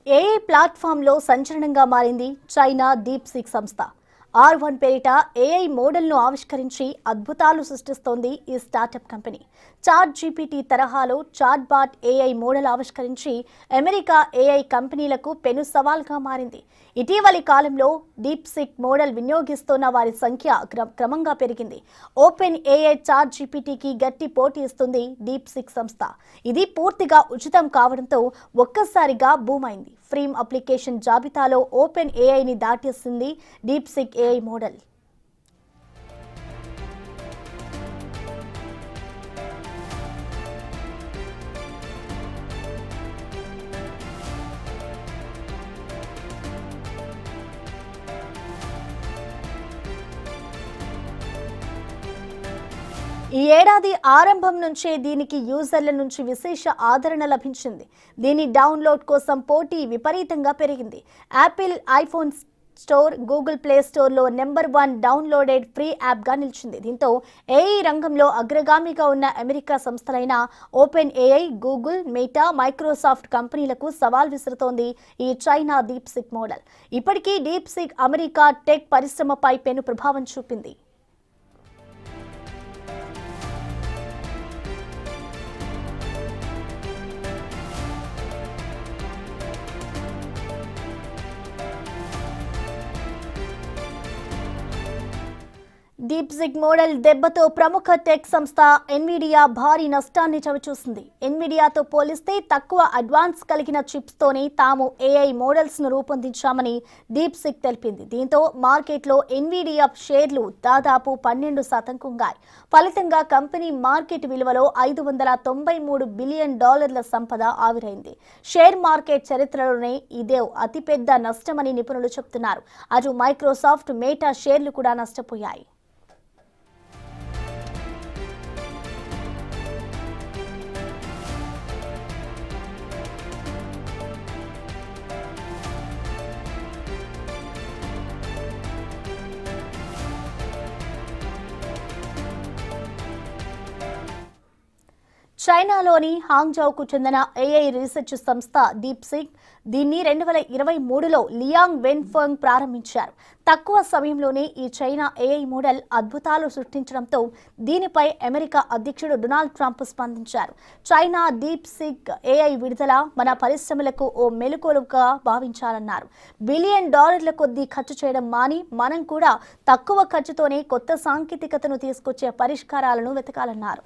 AI ప్లాట్ఫామ్లో సంచలనంగా మారింది చైనా డీప్సీక్ సంస్థ. R1 పేరిట ఏఐ మోడల్ను ఆవిష్కరించి అద్భుతాలు సృష్టిస్తోంది ఈ స్టార్టప్ కంపెనీ. చాట్ జీపీటీ తరహాలో చాట్ బాట్ ఏఐ మోడల్ ఆవిష్కరించి అమెరికా ఏఐ కంపెనీలకు పెను సవాల్గా మారింది. ఇటీవలి కాలంలో డీప్సీక్ మోడల్ వినియోగిస్తున్న వారి సంఖ్య క్రమంగా పెరిగింది. ఓపెన్ ఏఐ చాట్ జీపీటీకి గట్టి పోటీ ఇస్తుంది డీప్సీక్ సంస్థ. ఇది పూర్తిగా ఉచితం కావడంతో ఒక్కసారిగా బూమ్ అయింది. ఫ్రీమ్ అప్లికేషన్ జాబితాలో ఓపెన్ ఏఐని దాటేసింది డీప్సీక్ ఏఐ మోడల్. ఈ ఏడాది ఆరంభం నుంచే దీనికి యూజర్ల నుంచి విశేష ఆదరణ లభించింది. దీని డౌన్లోడ్ కోసం పోటీ విపరీతంగా పెరిగింది. Apple iPhone store, Google play స్టోర్లో #1 డౌన్లోడెడ్ ఫ్రీ యాప్గా నిలిచింది. దీంతో ఏఐ రంగంలో అగ్రగామిగా ఉన్న అమెరికా సంస్థలైన open AI, Google, Meta, Microsoft కంపెనీలకు సవాల్ విసురుతోంది ఈ చైనా డీప్సీక్ మోడల్. ఇప్పటికీ డీప్సీక్ అమెరికా టెక్ పరిశ్రమపై పెను ప్రభావం చూపింది. డీప్సీక్ మోడల్ దెబ్బతో ప్రముఖ టెక్ సంస్థ ఎన్విడియా భారీ నష్టాన్ని చవిచూసింది. ఎన్విడియాతో పోలిస్తే తక్కువ అడ్వాన్స్ కలిగిన చిప్స్తోనే తాము ఏఐ మోడల్స్ను రూపొందించామని డీప్సీక్ తెలిపింది. దీంతో మార్కెట్లో ఎన్విడియా షేర్లు దాదాపు 12% కుంగాయి. ఫలితంగా కంపెనీ మార్కెట్ విలువలో $593 బిలియన్ సంపద ఆవిరైంది. షేర్ మార్కెట్ చరిత్రలోనే ఇదే అతిపెద్ద నష్టమని నిపుణులు చెబుతున్నారు. అటు మైక్రోసాఫ్ట్, మెటా షేర్లు కూడా నష్టపోయాయి. చైనాలోని హాంగ్జౌకు చెందిన ఏఐ రీసెర్చ్ సంస్థ డీప్సీక్ దీన్ని 2023లో లియాంగ్ వెన్ఫెంగ్ ప్రారంభించారు. తక్కువ సమయంలోనే ఈ చైనా ఏఐ మోడల్ అద్భుతాలు సృష్టించడంతో దీనిపై అమెరికా అధ్యక్షుడు డొనాల్డ్ ట్రంప్ స్పందించారు. చైనా డీప్సీక్ ఏఐ విడుదల మన పరిశ్రమలకు ఓ మెలకువగా భావించాలన్నారు. $బిలియన్ కొద్దీ ఖర్చు చేయడం మాని మనం కూడా తక్కువ ఖర్చుతోనే కొత్త సాంకేతికతను తీసుకొచ్చే పరిష్కారాలను వెతకాలన్నారు.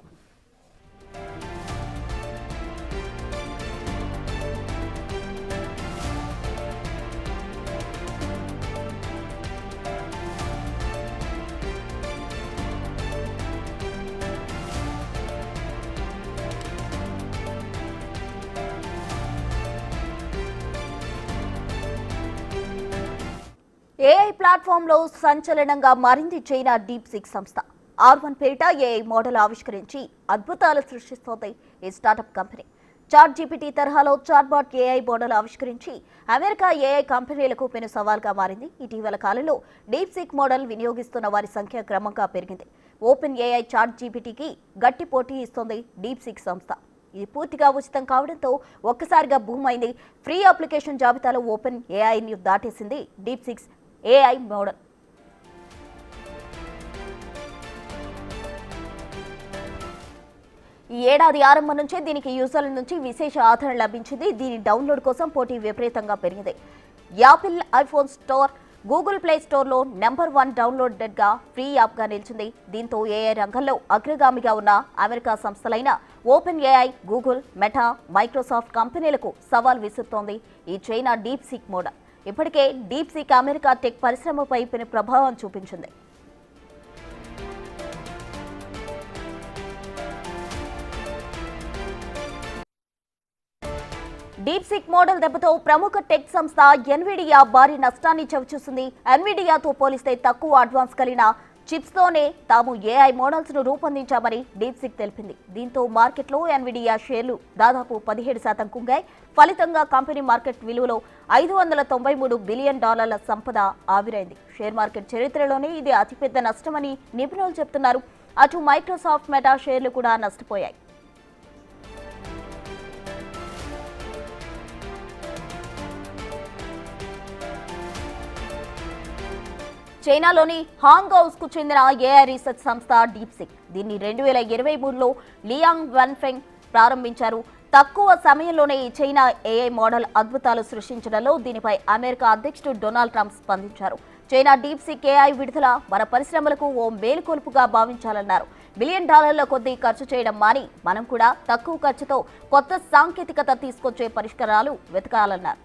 ఏఐ ప్లాట్ఫామ్లో సంచలనంగా మారింది చైనా డీప్సీక్ సంస్థ. R1 పేరిట ఏఐ మోడల్ ఆవిష్కరించి అద్భుతాలు సృష్టిస్తోంది ఈ స్టార్టప్ కంపెనీ. చాట్ జీపీటీ తరహాలో చాట్ బాట్ ఏఐ మోడల్ ఆవిష్కరించి అమెరికా ఏఐ కంపెనీలకు పెను సవాల్గా మారింది. ఇటీవల కాలంలో డీప్సీక్ మోడల్ వినియోగిస్తున్న వారి సంఖ్య క్రమంగా పెరిగింది. ఓపెన్ ఏఐ చాట్ జీపీటీకి గట్టి పోటీ ఇస్తోంది డీప్సీక్ సంస్థ. ఇది పూర్తిగా ఉచితం కావడంతో ఒక్కసారిగా బూమ్ అయింది. ఫ్రీ అప్లికేషన్ జాబితాలో ఓపెన్ ఏఐని దాటేసింది డీప్సీక్ ఏఐ మోడల్. ఈ ఏడాది ఆరంభం నుంచే దీనికి యూజర్ల నుంచి విశేష ఆదరణ లభించింది. దీని డౌన్లోడ్ కోసం పోటీ విపరీతంగా పెరిగింది. Apple iPhone store, Google play స్టోర్లో #1 డౌన్లోడెడ్గా ఫ్రీ యాప్గా నిలిచింది. దీంతో ఏఐ రంగంలో అగ్రగామిగా ఉన్న అమెరికా సంస్థలైన open AI, Google, Meta, Microsoft కంపెనీలకు సవాల్ విసురుతోంది ఈ చైనా డీప్సీక్ మోడల్. ఇప్పటికే డీప్సీక్ అమెరికా టెక్ పరిశ్రమపై పెను ప్రభావం చూపించింది. డీప్సీక్ మోడల్ దెబ్బతో ప్రముఖ టెక్ సంస్థ ఎన్విడియా భారీ నష్టాన్ని చవిచూసింది. ఎన్విడియాతో పోలిస్తే తక్కువ అడ్వాన్స్ కలిగిన చిప్స్తోనే తాము ఏఐ మోడల్స్ ను రూపొందించామని డీప్సీక్ తెలిపింది. దీంతో మార్కెట్లో ఎన్విడియా షేర్లు దాదాపు 17% కుంగాయి. ఫలితంగా కంపెనీ మార్కెట్ విలువలో $593 బిలియన్ సంపద ఆవిరైంది. షేర్ మార్కెట్ చరిత్రలోనే ఇది అతిపెద్ద నష్టమని నిపుణులు చెబుతున్నారు. అటు మైక్రోసాఫ్ట్, మెటా షేర్లు కూడా నష్టపోయాయి. చైనాలోని హాంగ్హౌస్ కు చెందిన ఏఐ రీసెర్చ్ సంస్థ డీప్సిక్ దీన్ని 2023లో లియాంగ్ వెన్ఫెంగ్ ప్రారంభించారు. తక్కువ సమయంలోనే చైనా ఏఐ మోడల్ అద్భుతాలు సృష్టించడంలో దీనిపై అమెరికా అధ్యక్షుడు డొనాల్డ్ ట్రంప్ స్పందించారు. చైనా డీప్సిక్ ఏఐ విడుదల మన పరిశ్రమలకు ఓ మేలుకొలుపుగా భావించాలన్నారు. $1 బిలియన్ కొద్దీ ఖర్చు చేయడం మాని మనం కూడా తక్కువ ఖర్చుతో కొత్త సాంకేతికత తీసుకొచ్చే పరిష్కారాలు వెతకాలన్నారు.